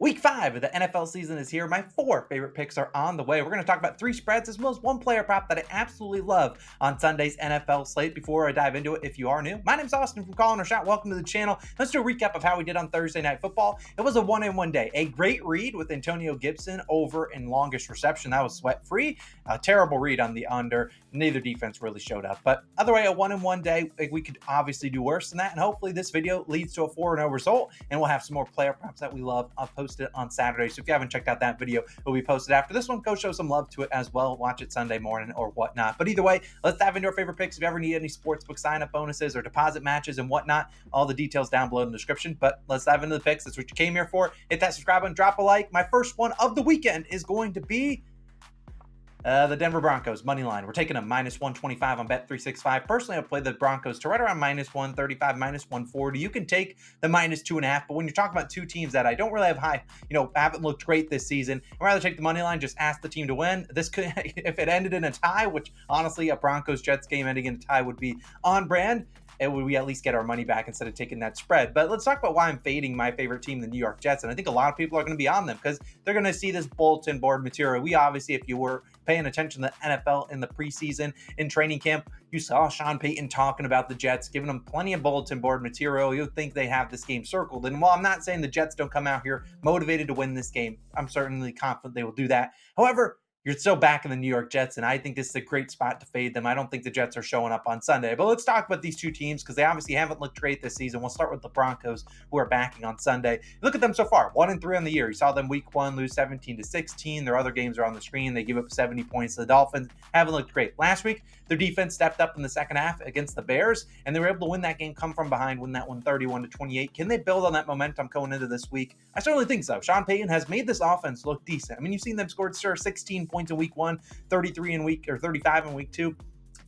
Week 5 of the NFL season is here. My 4 favorite picks are on the way. We're going to talk about 3 spreads as well as 1 player prop that I absolutely love on Sunday's NFL slate. Before I dive into it, if you are new, my name's Austin from Calling or Shot. Welcome to the channel. Let's do a recap of how we did on Thursday Night Football. It was a 1-in-1 day. A great read with Antonio Gibson over in longest reception. That was sweat-free. A terrible read on the under. Neither defense really showed up. But other way, a 1-in-1 day, we could obviously do worse than that. And hopefully this video leads to a 4-0 result. And we'll have some more player props that we love. I'll post it on Saturday. So if you haven't checked out that video, it'll be posted after this one. Go show some love to it as well. Watch it Sunday morning or whatnot. But either way, let's dive into our favorite picks. If you ever need any sportsbook sign-up bonuses or deposit matches and whatnot, all the details down below in the description. But let's dive into the picks. That's what you came here for. Hit that subscribe button, drop a like. My first one of the weekend is going to be the Denver Broncos money line. We're taking a -125 on Bet365. Personally, I play the Broncos to right around -135, -140. You can take the -2.5, but when you're talking about two teams that I don't really have high, haven't looked great this season, I'd rather take the money line. Just ask the team to win. This could, if it ended in a tie, which honestly a Broncos Jets game ending in a tie would be on brand. And would we at least get our money back instead of taking that spread? But let's talk about why I'm fading my favorite team, the New York Jets. And I think a lot of people are going to be on them because they're going to see this bulletin board material. We obviously, if you were paying attention to the NFL in the preseason, in training camp, you saw Sean Payton talking about the Jets, giving them plenty of bulletin board material. You'll think they have this game circled. And while I'm not saying the Jets don't come out here motivated to win this game, I'm certainly confident they will do that. However, you're still back in the New York Jets, and I think this is a great spot to fade them. I don't think the Jets are showing up on Sunday. But let's talk about these two teams because they obviously haven't looked great this season. We'll start with the Broncos, who are backing on Sunday. Look at them so far, 1-3 on the year. You saw them week 1 lose 17-16. Their other games are on the screen. They give up 70 points to the Dolphins. Haven't looked great. Last week, their defense stepped up in the second half against the Bears, and they were able to win that game, come from behind, win that one 31-28. Can they build on that momentum going into this week? I certainly think so. Sean Payton has made this offense look decent. I mean, you've seen them score 16 points in week 1, 33 in week, or 35 in week 2.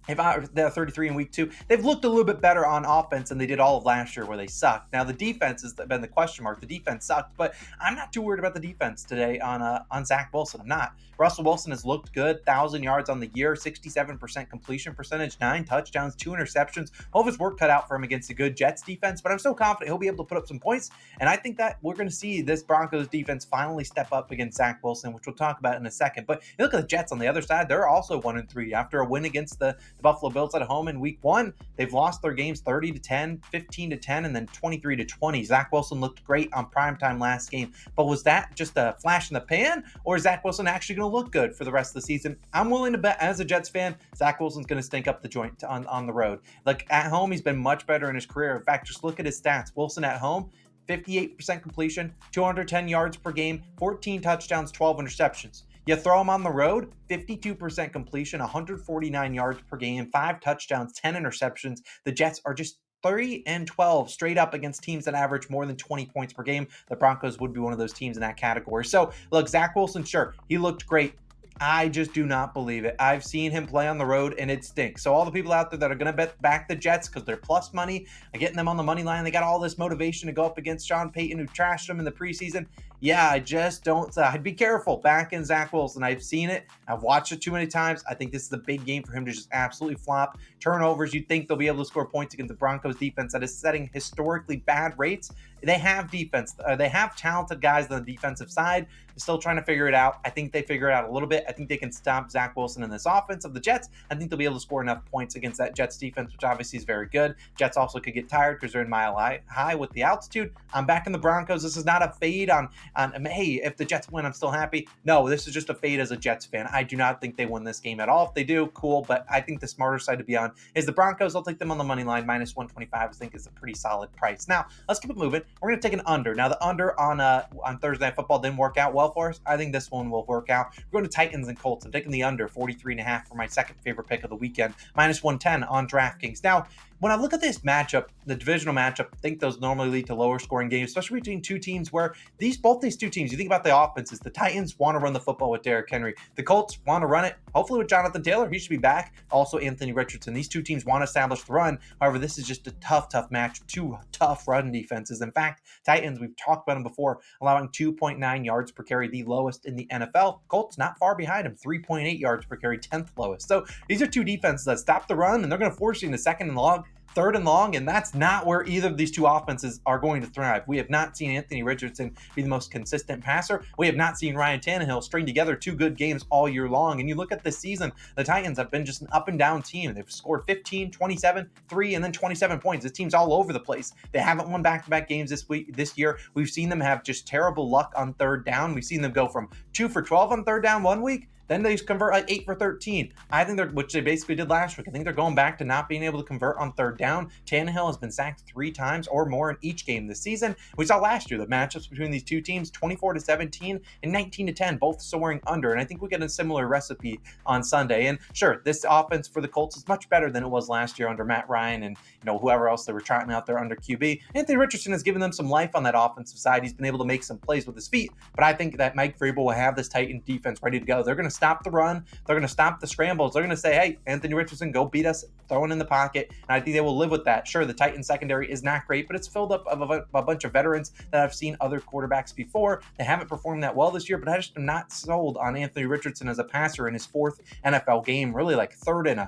They're 33 in week 2. They've looked a little bit better on offense than they did all of last year where they sucked. Now, the defense has been the question mark. The defense sucked, but I'm not too worried about the defense today on Zach Wilson. I'm not. Russell Wilson has looked good, 1,000 yards on the year, 67% completion percentage, 9 touchdowns, 2 interceptions. All of his work cut out for him against a good Jets defense, but I'm so confident he'll be able to put up some points, and I think that we're going to see this Broncos defense finally step up against Zach Wilson, which we'll talk about in a second. But you look at the Jets on the other side, they're also 1-3 after a win against the Buffalo Bills at home in week 1. They've lost their games 30-10, 15-10, and then 23-20. Zach Wilson looked great on primetime last game, but was that just a flash in the pan, or is Zach Wilson actually going to look good for the rest of the season? I'm willing to bet, as a Jets fan, Zach Wilson's going to stink up the joint on the road. Like at home, he's been much better in his career. In fact, just look at his stats. Wilson at home, 58% completion, 210 yards per game, 14 touchdowns, 12 interceptions. You throw him on the road, 52% completion, 149 yards per game, 5 touchdowns, 10 interceptions. The Jets are just 3-12 straight up against teams that average more than 20 points per game. The Broncos would be one of those teams in that category. So, look, Zach Wilson, sure, he looked great. I just do not believe it. I've seen him play on the road, and it stinks. So all the people out there that are going to bet back the Jets because they're plus money, getting them on the money line, they got all this motivation to go up against Sean Payton, who trashed them in the preseason. Yeah, I just don't. I'd be careful backing Zach Wilson. I've seen it. I've watched it too many times. I think this is a big game for him to just absolutely flop. Turnovers, you'd think they'll be able to score points against the Broncos defense that is setting historically bad rates. They have defense. They have talented guys on the defensive side. They're still trying to figure it out. I think they figure it out a little bit. I think they can stop Zach Wilson in this offense of the Jets. I think they'll be able to score enough points against that Jets defense, which obviously is very good. Jets also could get tired because they're in mile high with the altitude. I'm back in the Broncos. This is not a fade on hey, if the Jets win, I'm still happy. No, this is just a fade as a Jets fan. I do not think they win this game at all. If they do, cool, but I think the smarter side to be on is the Broncos. I'll take them on the money line, -125. I think is a pretty solid price. Now, let's keep it moving. We're going to take an under. Now, the under on Thursday Night Football didn't work out well for us. I think this one will work out. We're going to Titans and Colts. I'm taking the under, 43.5 for my second favorite pick of the weekend, -110 on DraftKings. Now, when I look at this matchup, the divisional matchup, I think those normally lead to lower scoring games, especially between two teams where both these two teams, you think about the offenses, the Titans want to run the football with Derrick Henry. The Colts want to run it, hopefully with Jonathan Taylor. He should be back. Also, Anthony Richardson. These two teams want to establish the run. However, this is just a tough match. Two tough run defenses. In fact, Titans, we've talked about them before, allowing 2.9 yards per carry, the lowest in the NFL. Colts not far behind them, 3.8 yards per carry, 10th lowest. So these are two defenses that stop the run, and they're going to force you in the second and long third and long, and that's not where either of these two offenses are going to thrive. We have not seen Anthony Richardson be the most consistent passer. We have not seen Ryan Tannehill string together two good games all year long. And you look at this season, the Titans have been just an up and down team. They've scored 15, 27, 3, and then 27 points. This team's all over the place. They haven't won back-to-back games this year. We've seen them have just terrible luck on third down. We've seen them go from 2 for 12 on third down one week, then they convert like 8 for 13. I think which they basically did last week. I think they're going back to not being able to convert on third down. Tannehill has been sacked 3 times or more in each game this season. We saw last year the matchups between these two teams, 24-17 and 19-10, both soaring under. And I think we get a similar recipe on Sunday. And sure, this offense for the Colts is much better than it was last year under Matt Ryan and whoever else they were trotting out there under QB. Anthony Richardson has given them some life on that offensive side. He's been able to make some plays with his feet. But I think that Mike Vrabel will have this Titan defense ready to go. They're going to stop the run. They're going to stop the scrambles. They're going to say, hey, Anthony Richardson, go beat us, throw it in the pocket. And I think they will live with that. Sure, the Titans secondary is not great, but it's filled up of a bunch of veterans that I've seen other quarterbacks before. They haven't performed that well this year, but I just am not sold on Anthony Richardson as a passer in his 4th NFL game, really like 3rd in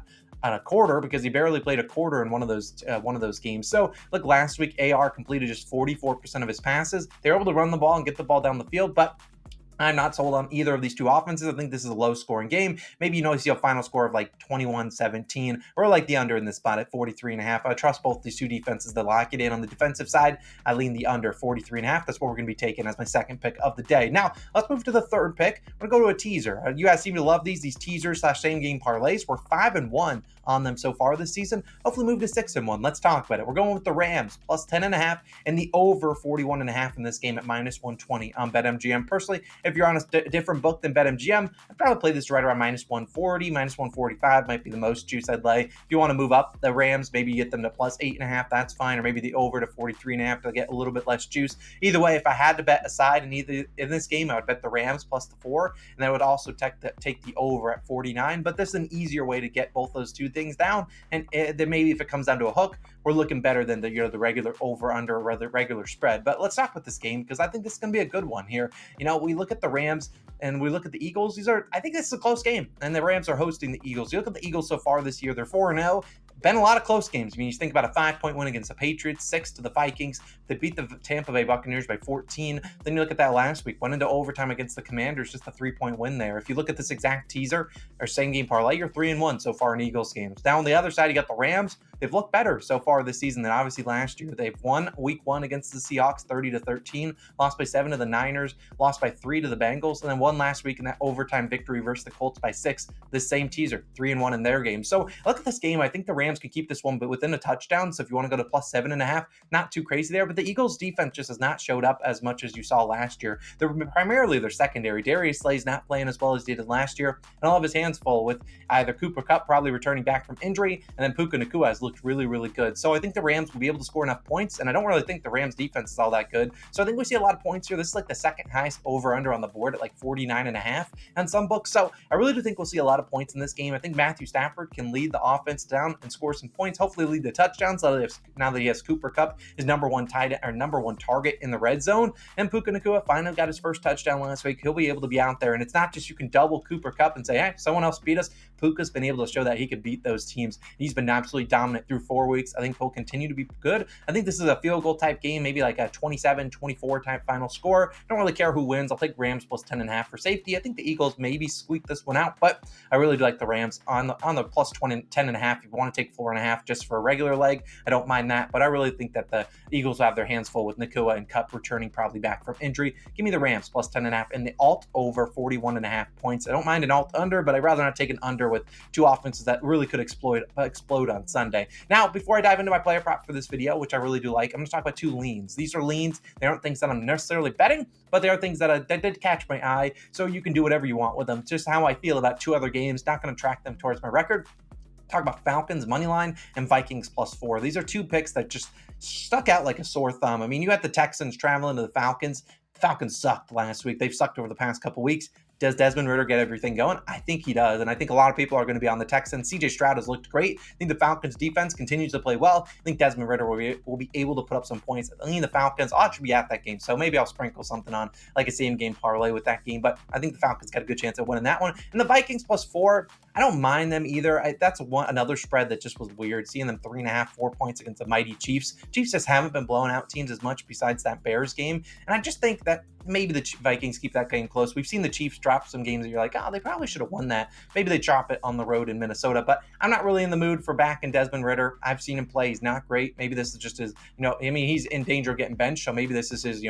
a quarter, because he barely played a quarter in one of those games. So look, last week AR completed just 44% of his passes. They were able to run the ball and get the ball down the field, but I'm not sold on either of these two offenses. I think this is a low-scoring game. Maybe you see a final score of like 21-17, or like the under in this spot at 43.5. I trust both these two defenses to lock it in. On the defensive side, I lean the under 43.5. That's what we're going to be taking as my second pick of the day. Now, let's move to the third pick. I'm going to go to a teaser. You guys seem to love these teasers / same-game parlays. We're 5-1 on them so far this season. Hopefully move to 6-1. Let's talk about it. We're going with the Rams plus 10.5 and the over 41.5 in this game at -120 on BetMGM. Personally, if you're on a different book than BetMGM, I'd probably play this right around -140, -145 might be the most juice I'd lay. If you want to move up the Rams, maybe you get them to plus 8.5, that's fine, or maybe the over to 43.5 to get a little bit less juice. Either way, if I had to bet a side in this game, I would bet the Rams plus the 4, and I would also take the over at 49. But this is an easier way to get both those two things down, and then maybe if it comes down to a hook, we're looking better than the regular over under or rather regular spread. But let's talk about this game because I think this is going to be a good one here. We look at the Rams and we look at the Eagles. I think this is a close game, and the Rams are hosting the Eagles. You look at the Eagles so far this year, they're 4-0. Been a lot of close games. I mean, you think about a 5-point win against the Patriots, 6 to the Vikings. They beat the Tampa Bay Buccaneers by 14. Then you look at that last week, went into overtime against the Commanders, just a 3-point win there. If you look at this exact teaser or same game parlay, you're 3-1 so far in Eagles games. Now on the other side, you got the Rams. They've looked better so far this season than obviously last year. They've won week 1 against the Seahawks 30-13, lost by 7 to the Niners, lost by 3 to the Bengals, and then won last week in that overtime victory versus the Colts by 6. This same teaser, 3-1 in their game. So look at this game. I think the Rams can keep this one, but within a touchdown. So if you want to go to plus 7.5, not too crazy there. But the Eagles defense just has not showed up as much as you saw last year. They're primarily their secondary. Darius Slay's not playing as well as he did last year, and all of his hands full with either Cooper Kupp probably returning back from injury, and then Puka Nacua has looked really, really good. So I think the Rams will be able to score enough points, and I don't really think the Rams defense is all that good. So I think we see a lot of points here. This is like the second highest over-under on the board at like 49.5 on some books. So I really do think we'll see a lot of points in this game. I think Matthew Stafford can lead the offense down and score some points, hopefully lead to touchdowns. Now that he has Cooper Kupp, his number one target in the red zone, and Puka Nacua finally got his first touchdown last week. He'll be able to be out there, and it's not just you can double Cooper Kupp and say, hey, someone else beat us. Puka's been able to show that he could beat those teams. He's been absolutely dominant through 4 weeks. I think he'll continue to be good. I think this is a field goal type game, maybe like a 27-24 type final score. I don't really care who wins. I'll take Rams plus 10.5 for safety. I think the Eagles maybe squeak this one out, but I really do like the Rams on the plus 10.5. If you want to take 4.5 just for a regular leg, I don't mind that, but I really think that the Eagles will have their hands full with Nacua and Kupp returning probably back from injury. Give me the Rams plus 10.5 and the alt over 41.5 points. I don't mind an alt under, but I'd rather not take an under with two offenses that really could explode on Sunday. Now, before I dive into my player prop for this video, which I really do like, I'm going to talk about two leans. These are leans. They aren't things that I'm necessarily betting, but they are things that did catch my eye, so you can do whatever you want with them. Just how I feel about two other games, not going to track them towards my record. Talk about Falcons money line and Vikings plus 4. These are two picks that just stuck out like a sore thumb. I mean, you had the Texans traveling to the Falcons. Falcons sucked last week. They've sucked over the past couple weeks. Does Desmond Ridder get everything going? I think he does, and I think a lot of people are going to be on the Texans. CJ Stroud has looked great. I think the Falcons defense continues to play well. I think Desmond Ridder will be able to put up some points. I think the Falcons ought to be at that game, so maybe I'll sprinkle something on like a same game parlay with that game, but I think the Falcons got a good chance at winning that one. And the Vikings +4, I don't mind them either. That's another spread that just was weird, seeing them 3.5, 4 points against the mighty Chiefs. Chiefs just haven't been blowing out teams as much besides that Bears game, and I just think that maybe the Vikings keep that game close. We've seen the Chiefs drop some games that you're like, oh, they probably should have won that. Maybe they chop it on the road in Minnesota, but I'm not really in the mood for back and Desmond Ridder. I've seen him play. He's not great. Maybe this is just his, he's in danger of getting benched, so maybe this is his,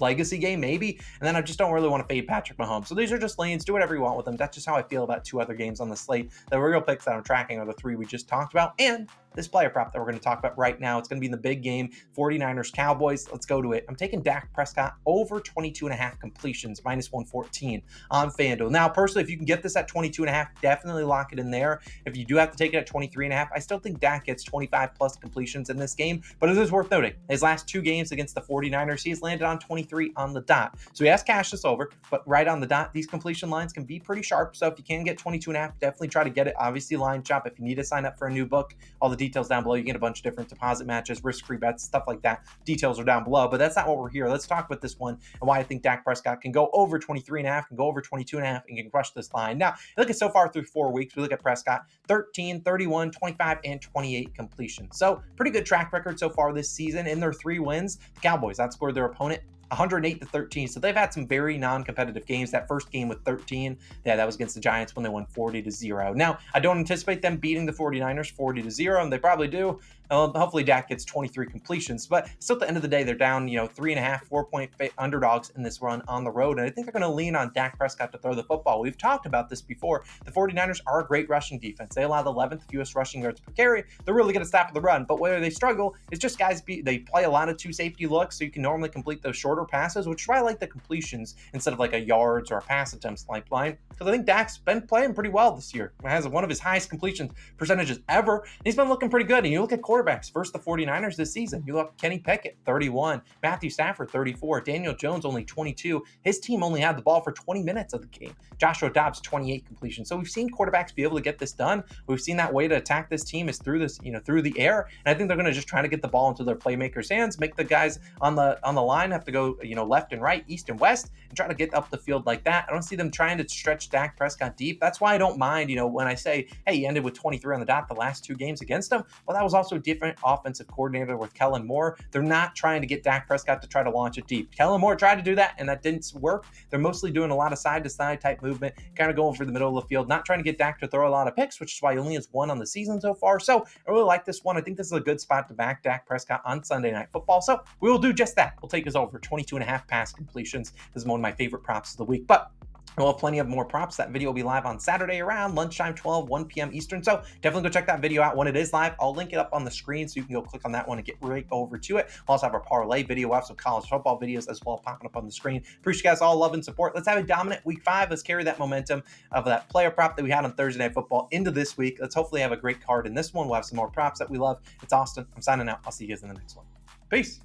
legacy game, maybe. And then I just don't really want to fade Patrick Mahomes. So these are just lanes. Do whatever you want with them. That's just how I feel about 2 other games on the slate. The real picks that I'm tracking are the 3 we just talked about, and this player prop that we're going to talk about right now. It's going to be in the big game, 49ers Cowboys. Let's go to it. I'm taking Dak Prescott over 22.5 completions, -114 on FanDuel. Now, personally, if you can get this at 22.5, definitely lock it in there. If you do have to take it at 23.5, I still think Dak gets 25 plus completions in this game, but it is worth noting, his last 2 games against the 49ers, he has landed on 23 on the dot. So he has cashed this over, but right on the dot, these completion lines can be pretty sharp. So if you can get 22.5, definitely try to get it. Obviously, line chop. If you need to sign up for a new book, all the details down below. You get a bunch of different deposit matches, risk-free bets, stuff like that. Details are down below, but that's not what we're here. Let's talk about this one and why I think Dak Prescott can go over 23.5, can go over 22.5, and can crush this line. Now, look at so far through 4 weeks. We look at Prescott, 13, 31, 25, and 28 completions. So pretty good track record so far this season. In their 3 wins, the Cowboys outscored their opponent 108-13. So they've had some very non-competitive games. That first game with 13, that was against the Giants when they won 40-0. Now, I don't anticipate them beating the 49ers 40-0, and they probably do. Hopefully Dak gets 23 completions, but still at the end of the day, they're down, 3.5, 4-point underdogs in this run on the road. And I think they're going to lean on Dak Prescott to throw the football. We've talked about this before. The 49ers are a great rushing defense. They allow the 11th fewest rushing yards per carry. They're really going to stop the run, but where they struggle is just they play a lot of 2 safety looks, so you can normally complete those shorter passes, which is why I like the completions instead of like a yards or a pass attempts line, because I think Dak's been playing pretty well this year. He has one of his highest completion percentages ever, and he's been looking pretty good. And you look at quarterbacks versus the 49ers this season. You look, Kenny Pickett, 31, Matthew Stafford, 34, Daniel Jones, only 22. His team only had the ball for 20 minutes of the game. Joshua Dobbs, 28 completions. So we've seen quarterbacks be able to get this done. We've seen that way to attack this team is through this, through the air. And I think they're going to just try to get the ball into their playmakers' hands, make the guys on the line have to go, left and right, east and west, and try to get up the field like that. I don't see them trying to stretch Dak Prescott deep. That's why I don't mind, when I say, hey, he ended with 23 on the dot the last 2 games against them. Well, that was also a different offensive coordinator with Kellen Moore. They're not trying to get Dak Prescott to try to launch it deep. Kellen Moore tried to do that, and that didn't work. They're mostly doing a lot of side-to-side type movement, kind of going for the middle of the field, not trying to get Dak to throw a lot of picks, which is why he only has 1 on the season so far. So I really like this one. I think this is a good spot to back Dak Prescott on Sunday Night Football. So we will do just that. We'll take his over 22.5 pass completions. This is one of my favorite props of the week, but we'll have plenty of more props. That video will be live on Saturday around lunchtime, 1 p.m. Eastern. So definitely go check that video out when it is live. I'll link it up on the screen so you can go click on that one and get right over to it. We'll also have our parlay video. We'll have some college football videos as well popping up on the screen. Appreciate you guys all love and support. Let's have a dominant week 5. Let's carry that momentum of that player prop that we had on Thursday Night Football into this week. Let's hopefully have a great card in this one. We'll have some more props that we love. It's Austin. I'm signing out. I'll see you guys in the next one. Peace.